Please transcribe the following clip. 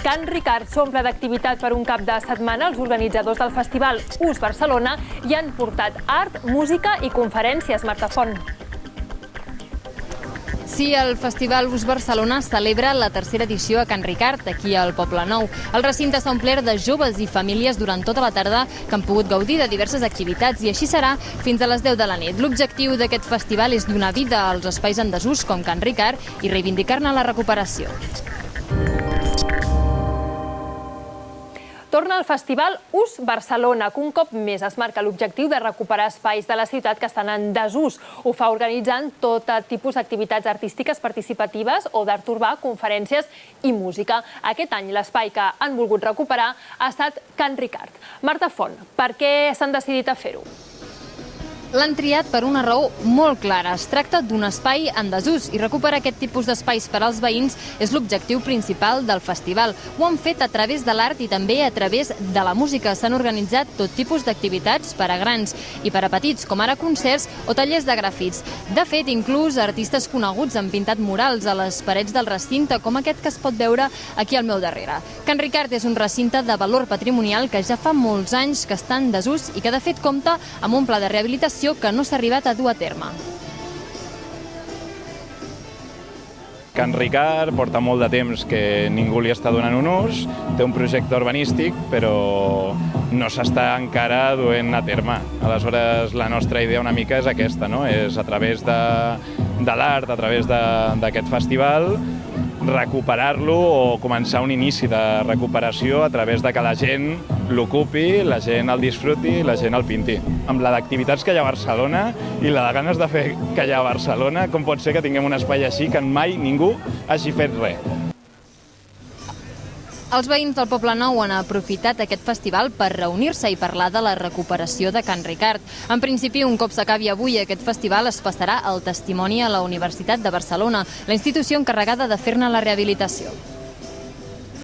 Can Ricard s'omple d'activitat per un cap de setmana. Els organitzadors del festival Ús Barcelona hi han portat art, música i conferències. Marta Font. Sí, el Festival Ús Barcelona celebra la tercera edició a Can Ricard, aquí al Poblenou. El recinte s'ha omplert de joves i famílies durant tota la tarda que han pogut gaudir de diverses activitats i així serà fins a les 10 de la nit. L'objectiu d'aquest festival és donar vida als espais en desús com Can Ricard i reivindicar-ne la recuperació. Torna al Festival Ús Barcelona, que un cop més es marca l'objectiu de recuperar espais de la ciutat que estan en desús. Ho fa organitzant tot tipus d'activitats artístiques participatives o d'art urbà, conferències i música. Aquest any l'espai que han volgut recuperar ha estat Can Ricard. Marta Font, per què s'han decidit a fer-ho? L'han triat per una raó molt clara. Es tracta d'un espai en desús i recuperar aquest tipus d'espais per als veïns és l'objectiu principal del festival. Ho han fet a través de l'art i també a través de la música. S'han organitzat tot tipus d'activitats per a grans i per a petits, com ara concerts o tallers de grafits. De fet, inclús artistes coneguts han pintat murals a les parets del recinte, com aquest que es pot veure aquí al meu darrere. Can Ricard és un recinte de valor patrimonial que ja fa molts anys que està en desús i que de fet compta amb un pla de rehabilitació que no s'ha arribat a dur a terme. Can Ricard porta molt de temps que ningú li està donant un ús, té un projecte urbanístic, però no s'està encara duent a terme. Aleshores, la nostra idea una mica és aquesta, no? És a través de l'art, a través d'aquest festival, recuperar-lo o començar un inici de recuperació a través de que la gent l'ocupi, la gent el disfruti, la gent el pinti. Amb la d'activitats que hi ha a Barcelona i la de ganes de fer que hi ha a Barcelona, com pot ser que tinguem un espai així que mai ningú hagi fet res? Els veïns del Poblenou han aprofitat aquest festival per reunir-se i parlar de la recuperació de Can Ricard. En principi, un cop s'acabi avui aquest festival, es passarà el testimoni a la Universitat de Barcelona, la institució encarregada de fer-ne la rehabilitació.